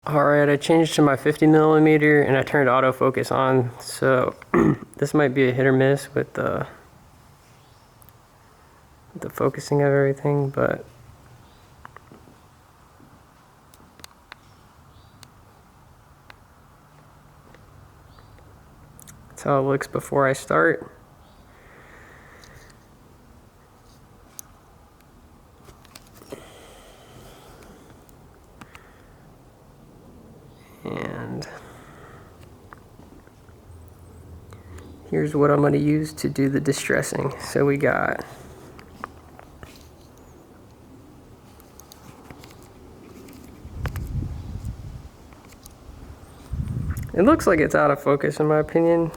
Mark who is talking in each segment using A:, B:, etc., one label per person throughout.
A: Alright, I changed to my 50mm and I turned autofocus on, so this might be a hit or miss with the focusing of everything, but that's how it looks before I start. And here's what I'm going to use to do the distressing. So we got it looks like it's out of focus in my opinion.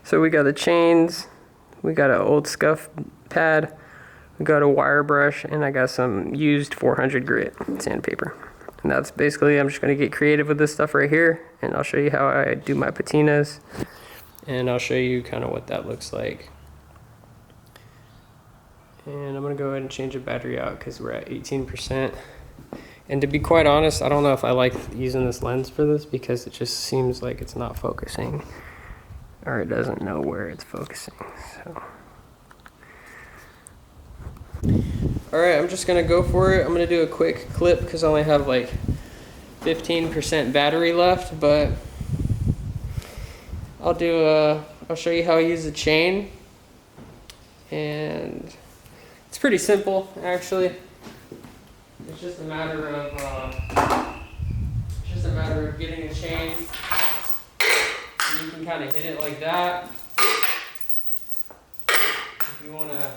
A: So we got the chains, we got an old scuff pad, we got a wire brush, and I got some used 400 grit sandpaper. And that's basically, I'm just going to get creative with this stuff right here, and I'll show you how I do my patinas, and I'll show you kind of what that looks like. And I'm going to go ahead and change the battery out because we're at 18%. And to be quite honest, I don't know if I like using this lens for this because it just seems like it's not focusing. Or it doesn't know where it's focusing. So, alright, I'm just gonna go for it. I'm gonna do a quick clip because I only have like 15% battery left, but I'll show you how I use the chain. And it's pretty simple actually. It's just a matter of getting a chain. You can kind of hit it like that. If you want to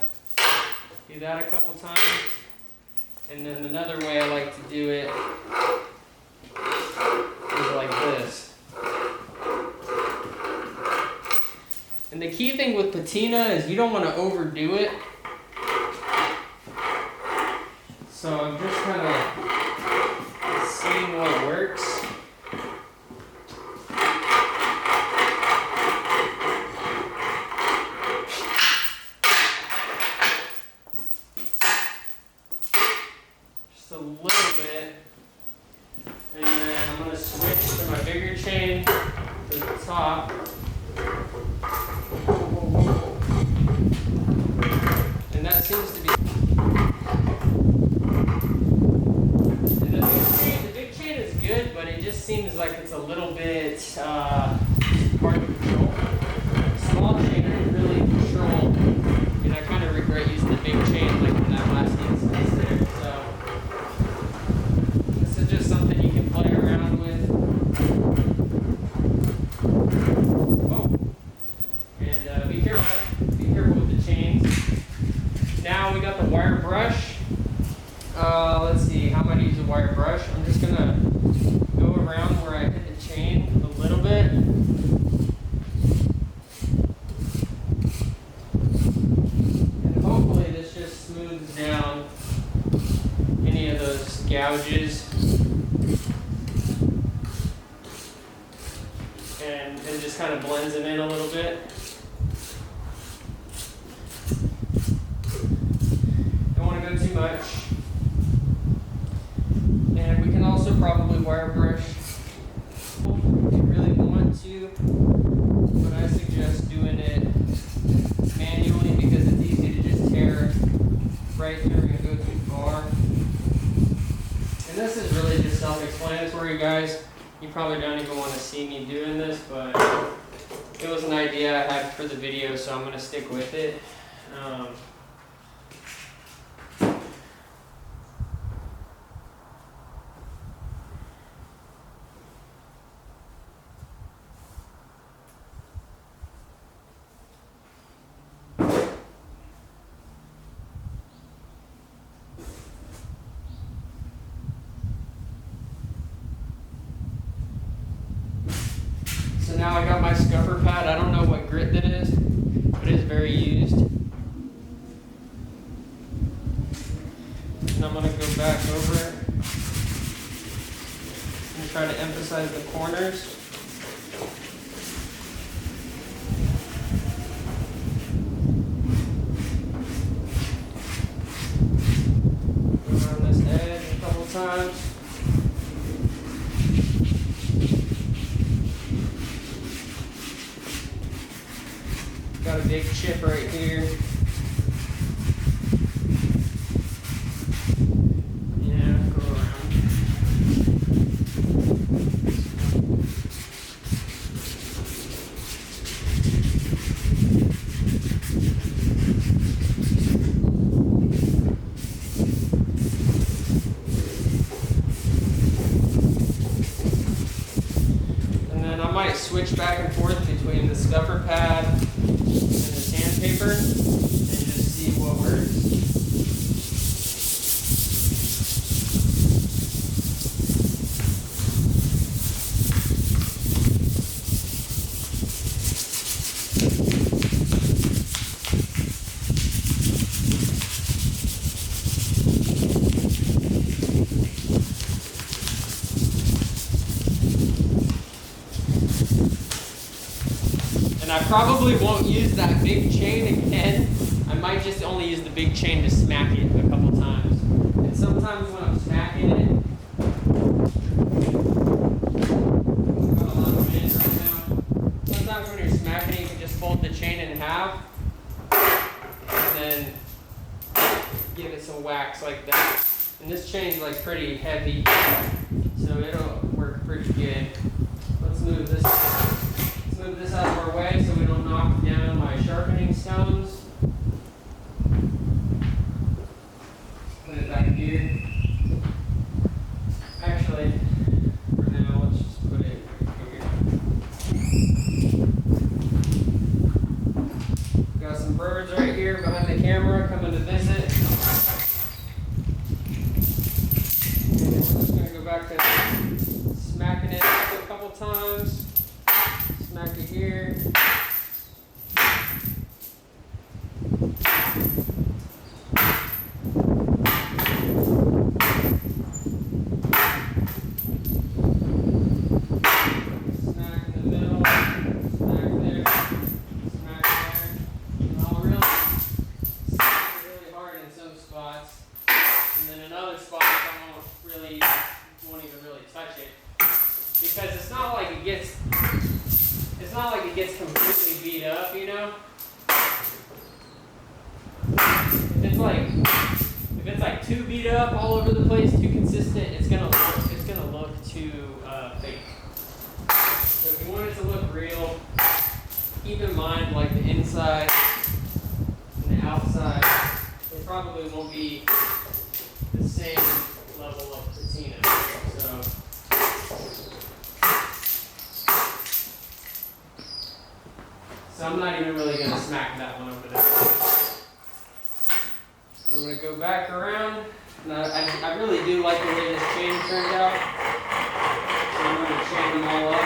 A: do that a couple times. And then another way I like to do it is like this. And the key thing with patina is you don't want to overdo it. So I'm just kind of seeing what works. A little bit, and then I'm going to switch to my bigger chain to the top. And that seems to be. And the big chain is good, but it just seems like it's a little bit hard to control. Small chain I can really control, and I kind of regret using the big chain like in that last instance there. So. Just something you can play around with. Oh, and be careful with the chains. Now we got the wire brush. Let's see, how am I going to use a wire brush? I'm just gonna go around where I hit the chain a little bit. And hopefully this just smooths down any of those gouges. And just kind of blends them in a little bit. Don't want to go too much. And we can also probably wire brush if you really want to, but I suggest doing it manually because it's easy to just tear right through and go too far. And this is really just self-explanatory, guys. You probably don't even want to see me doing this, but it was an idea I had for the video, so I'm going to stick with it. So now I got my scupper pad. I don't know what grit that is, but it's very used. And I'm going to go back over it. And try to emphasize the corners. Around this edge a couple times. Got a big chip right here. Yeah, go around. And then I might switch back and forth between the scupper pad and the sandpaper and just see what works. I probably won't use that big chain again. I might just only use the big chain to smack it a couple times. And sometimes when I'm smacking it, got a lot of wind right now. Sometimes when you're smacking it, you can just fold the chain in half and then give it some whacks like that. And this chain's like pretty heavy, so it'll work pretty good. Let's move this. Move this out of our way so we don't knock down my sharpening stones. Put it back here. Actually, for now, let's just put it right here. Got some birds right here behind the camera coming to visit. And we're just going to go back to smacking it a couple times. Smack it here. Smack in the middle. Smack there. Smack there. And I'll really smack it really hard in some spots. And then in other spots I won't even really touch it. Because it's not like it gets completely beat up, you know? If it's like too beat up all over the place, too consistent, it's gonna look too fake. So if you want it to look real, keep in mind like the inside and the outside, they probably won't be the same level of patina. So I'm not even really going to smack that one over there. I'm going to go back around. Now, I really do like the way this chain turned out. So I'm going to chain them all up.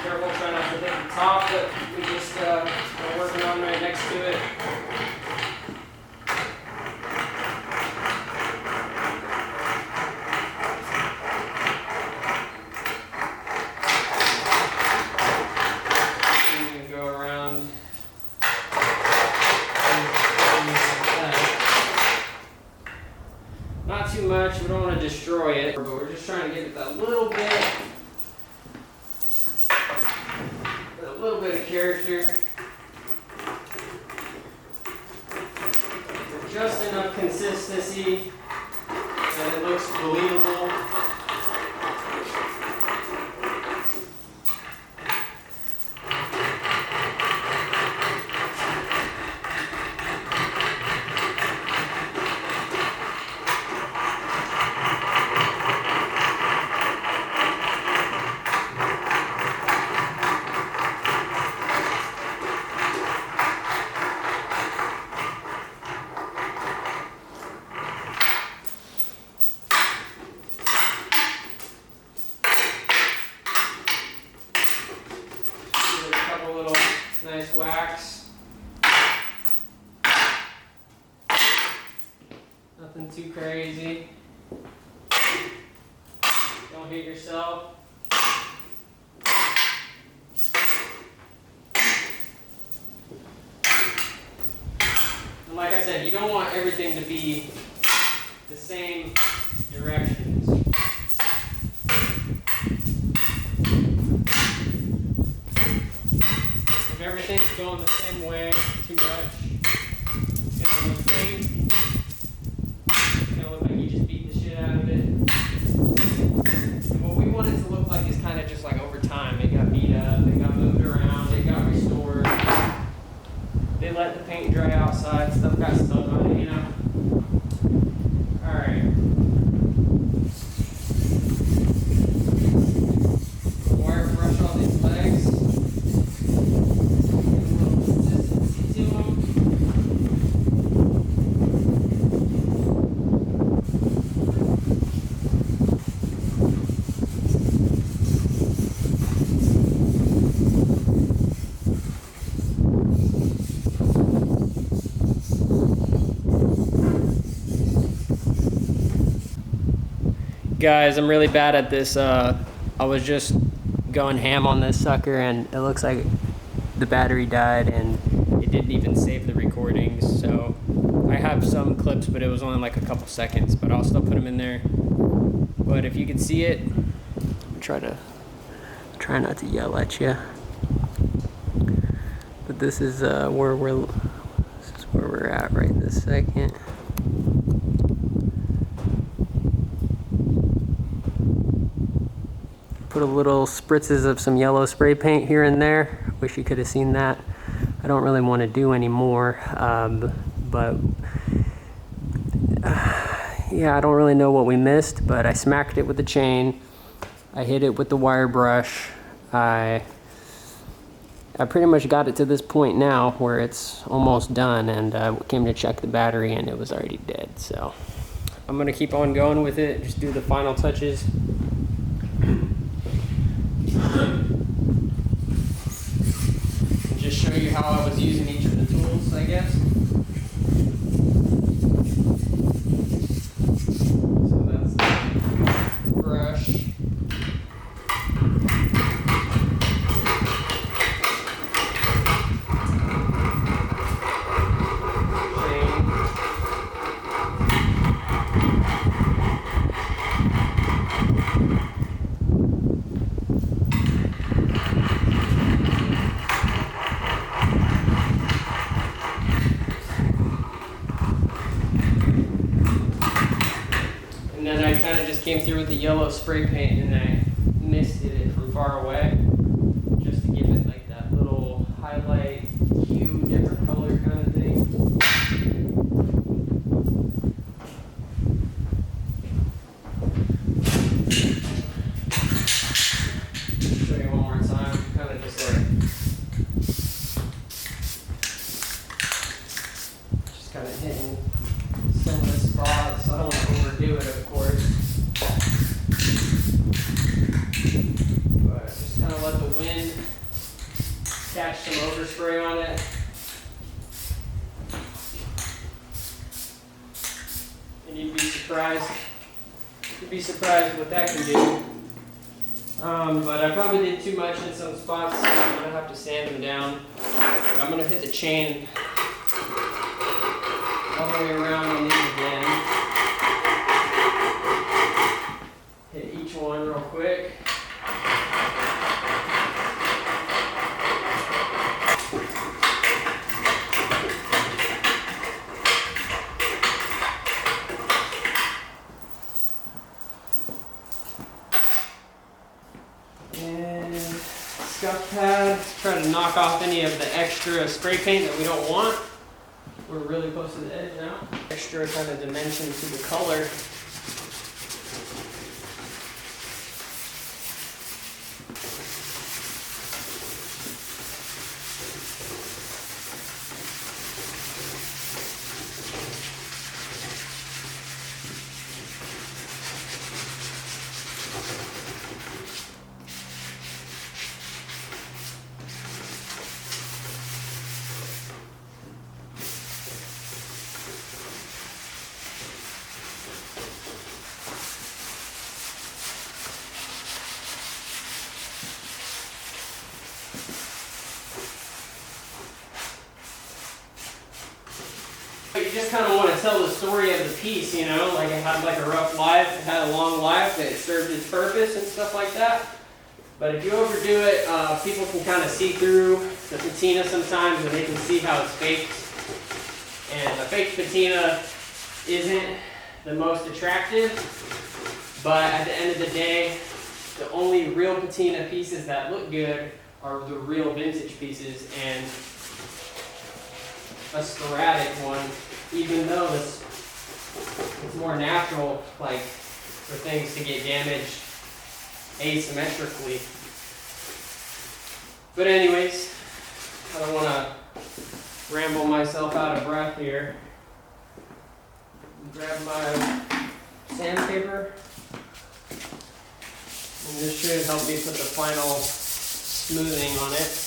A: Careful, try not to hit the top that we just are working on right next to it. And you can go around. Not too much, we don't want to destroy it, but we're just trying to give it that little bit of character. Just enough consistency that it looks believable. Nothing too crazy. Don't hit yourself. And like I said, you don't want everything to be the same directions. If everything's going the same way too much, it's gonna look fake. It's gonna look like you just beat the shit out of it. And what we want it to look like is kind of just like over time. It got beat up, it got moved around, it got restored. They let the paint dry outside, stuff got stuck on it, you know? Alright. Wire brush all these legs. Get a little consistency to them. Guys, I'm really bad at this. I was just going ham on this sucker and it looks like the battery died and it didn't even save the recordings. So I have some clips, but it was only like a couple seconds, but I'll still put them in there. But if you can see it, try not to yell at you. But this is where we're at right this second. Put a little spritzes of some yellow spray paint here and there. Wish you could have seen that. I don't really want to do any more, but yeah, I don't really know what we missed, but I smacked it with the chain. I hit it with the wire brush. I pretty much got it to this point now where it's almost done, and I came to check the battery and it was already dead. So I'm gonna keep on going with it, just do the final touches. And just show you how I was using each of the tools, I guess. So that's the brush. And then I kind of just came through with the yellow spray paint and I misted it from far away just to give it like that little highlight hue, different color kind of thing. Show you one more time, kind of just kind of hitting some of the spots. I don't want to overdo it, of course. But just kind of let the wind catch some overspray on it. And you'd be surprised what that can do. But I probably did too much in some spots, so I'm going to have to sand them down. But I'm going to hit the chain all the way around on these again. Hit each one real quick. And scuff pad, try to knock off any of the extra spray paint that we don't want. We're really close to the edge now. Extra kind of dimension to the color. you just kind of want to tell the story of the piece, you know, like it had like a rough life, it had a long life, it served its purpose and stuff like that. But if you overdo it, people can kind of see through the patina sometimes, and they can see how it's faked. And a fake patina isn't the most attractive, but at the end of the day, the only real patina pieces that look good are the real vintage pieces, and a sporadic one, even though it's more natural, like for things to get damaged asymmetrically. But anyways, I don't want to ramble myself out of breath here. Grab my sandpaper, and this should help me put the final smoothing on it.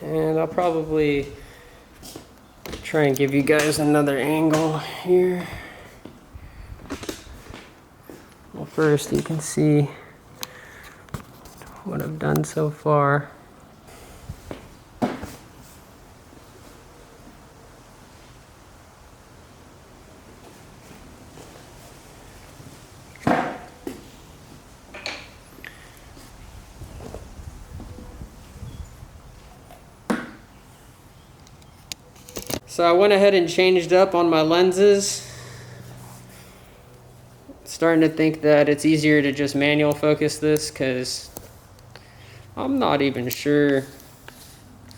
A: And I'll probably try and give you guys another angle here. Well, first you can see what I've done so far. So I went ahead and changed up on my lenses. Starting to think that it's easier to just manual focus this, because I'm not even sure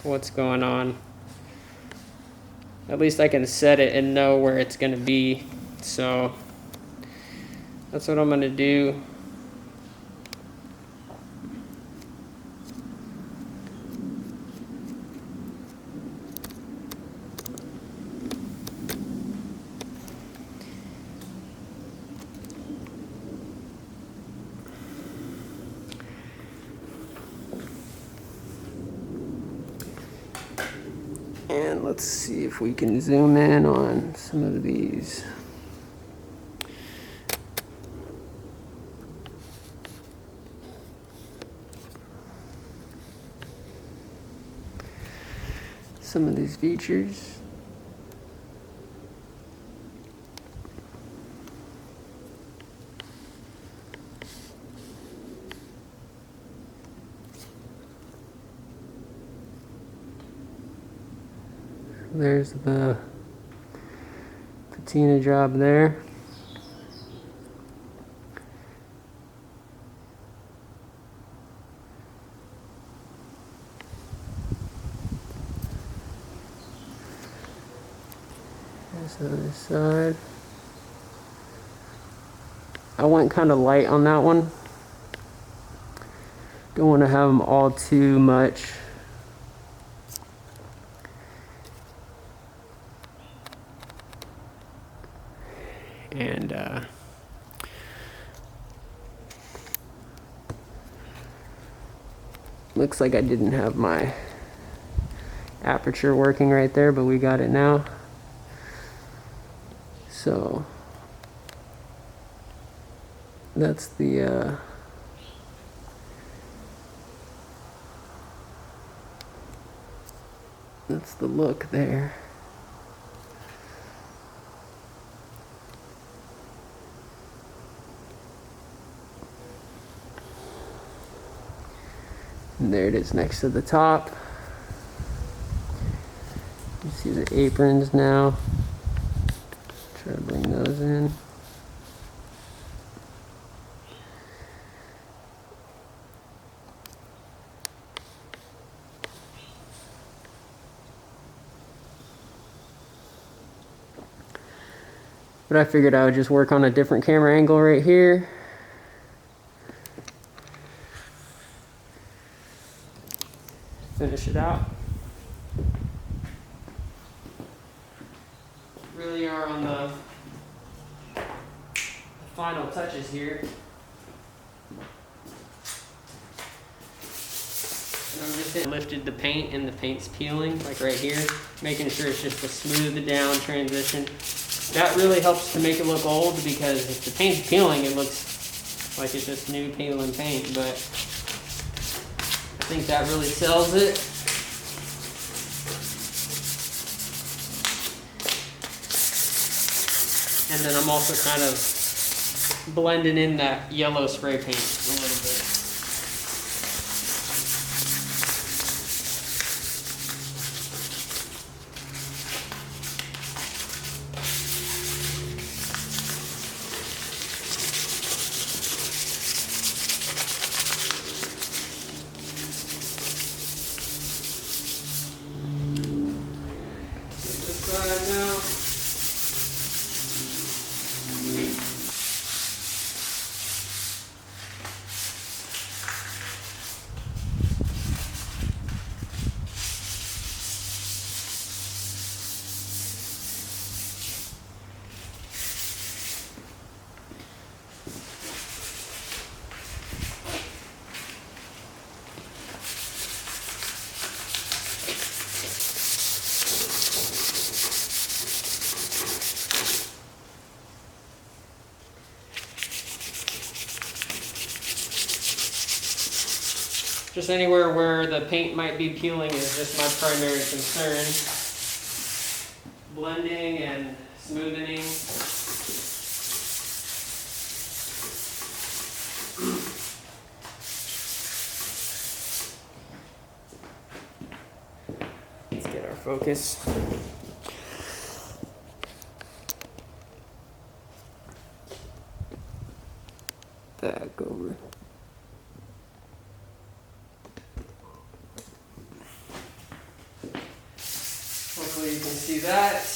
A: what's going on. At least I can set it and know where it's going to be. So that's what I'm going to do. And let's see if we can zoom in on some of these. Some of these features. There's the patina job there. There's the other side. I went kind of light on that one. Don't want to have them all too much. And looks like I didn't have my aperture working right there, but we got it now. So that's the look there. And there it is next to the top. You see the aprons now. Try to bring those in. But I figured I would just work on a different camera angle right here. Finish it out. really are on the final touches here. And I'm just lifted the paint and the paint's peeling, like right here, making sure it's just a smooth down transition. That really helps to make it look old, because if the paint's peeling, it looks like it's just new peeling paint, but I think that really sells it. And then I'm also kind of blending in that yellow spray paint a little bit. This side now. Just anywhere where the paint might be peeling is just my primary concern. Blending and smoothing. Let's get our focus. Back over. Hopefully you can see that.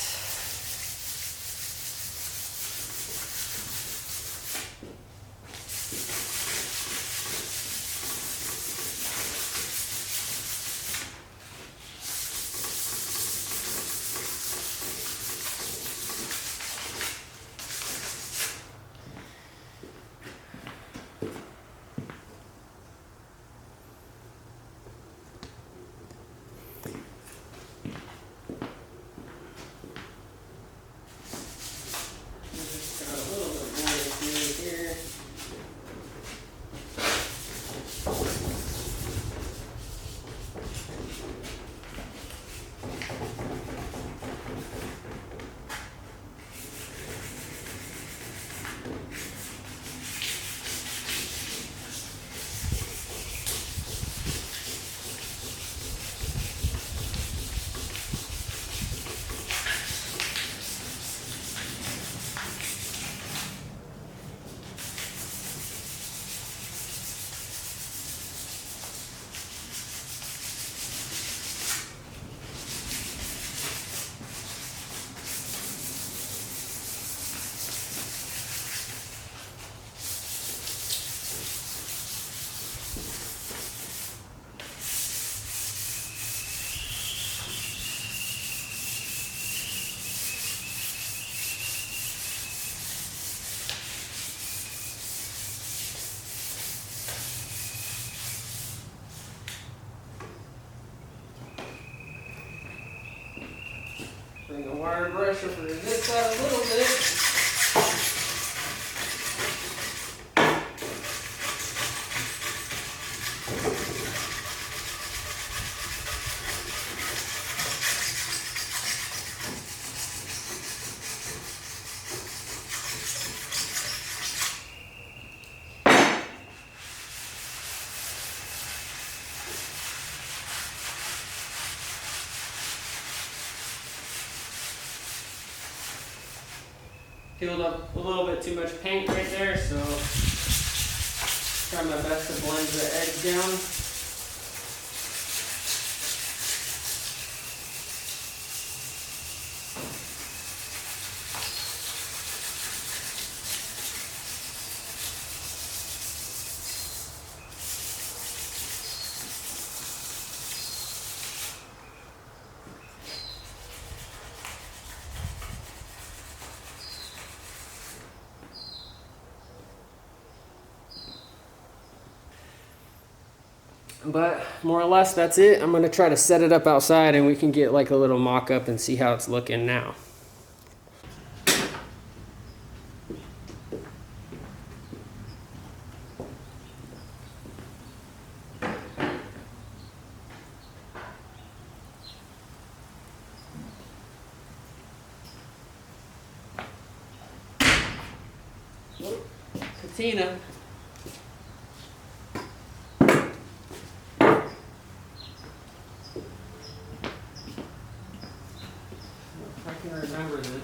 A: Bring the wire brush over to this side a little bit. Peeled up a little bit too much paint right there, so try my best to blend the edge down. But more or less, that's it. I'm gonna try to set it up outside and we can get like a little mock-up and see how it's looking now. Patina. If I can remember this.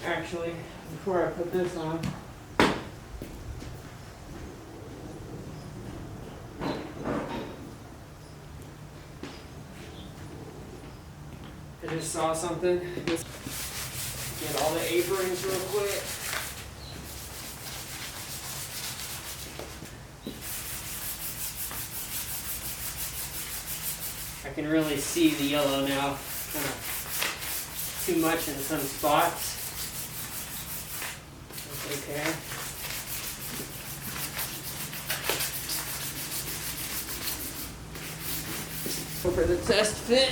A: Actually, before I put this on, I just saw something. Just get all the aprons real quick. I can really see the yellow now, kind of too much in some spots. Okay. Go for the test fit.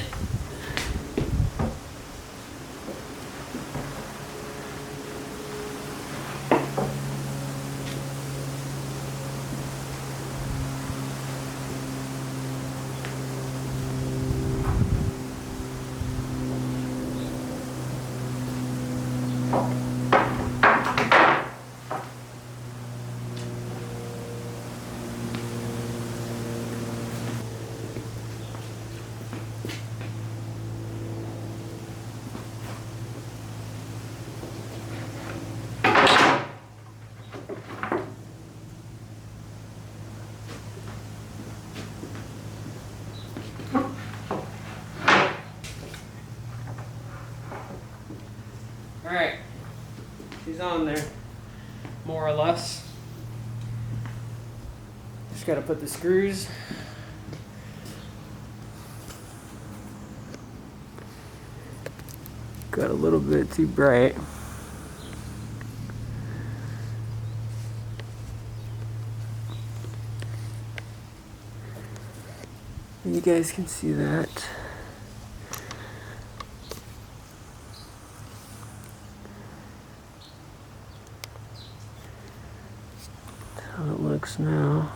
A: Alright, she's on there, more or less. Just gotta put the screws. Got a little bit too bright. You guys can see that. How it looks now.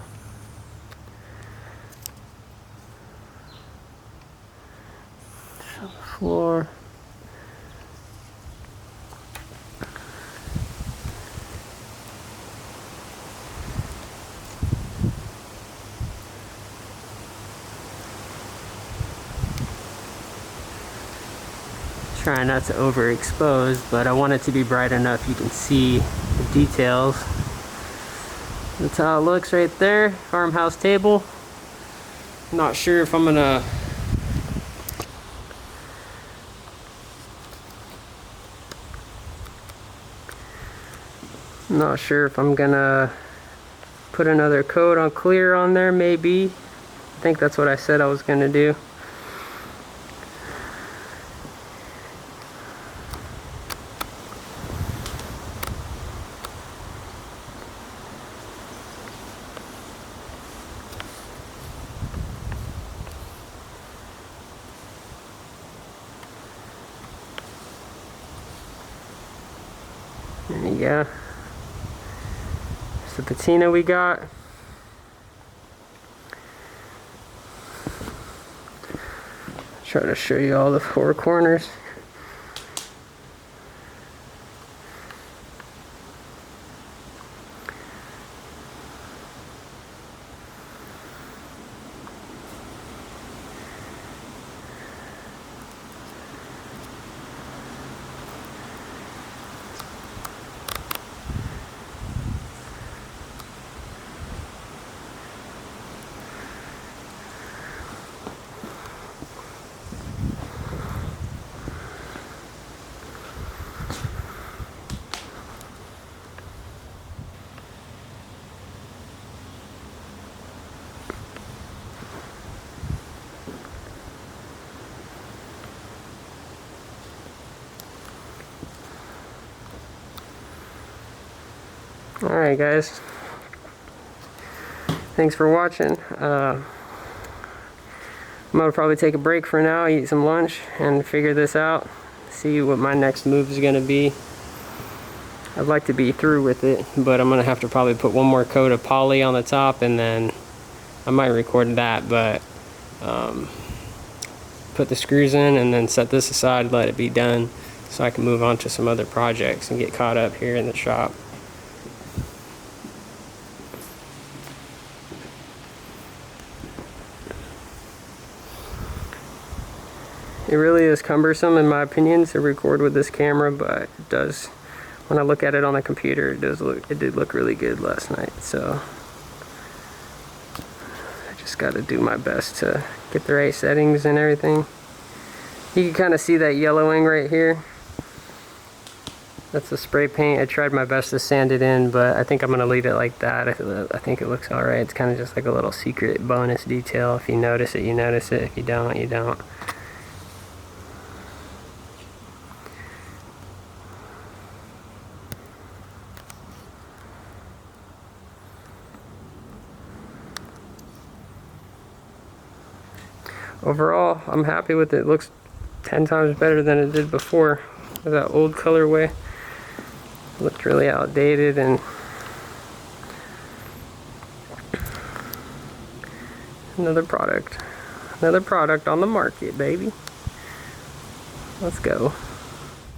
A: On the floor. Trying not to overexpose, but I want it to be bright enough you can see the details. That's how it looks right there. Farmhouse table. Not sure if I'm gonna put another coat on clear on there, maybe. I think that's what I said I was gonna do. There you go. It's the patina we got. Try to show you all the four corners. Alright guys, thanks for watching. I'm gonna probably take a break for now, eat some lunch, and figure this out, see what my next move is gonna be. I'd like to be through with it, but I'm gonna have to probably put one more coat of poly on the top, and then I might record that, but put the screws in and then set this aside, let it be done, so I can move on to some other projects and get caught up here in the shop. It really is cumbersome in my opinion to record with this camera, but it does, when I look at it on the computer, it did look really good last night. So I just got to do my best to get the right settings and everything. You can kind of see that yellowing right here. That's the spray paint. I tried my best to sand it in, but I think I'm going to leave it like that. I think it looks alright. It's kind of just like a little secret bonus detail. If you notice it, you notice it. If you don't, you don't. Overall, I'm happy with it. It looks 10 times better than it did before. That old colorway looked really outdated, and another product on the market, baby. Let's go.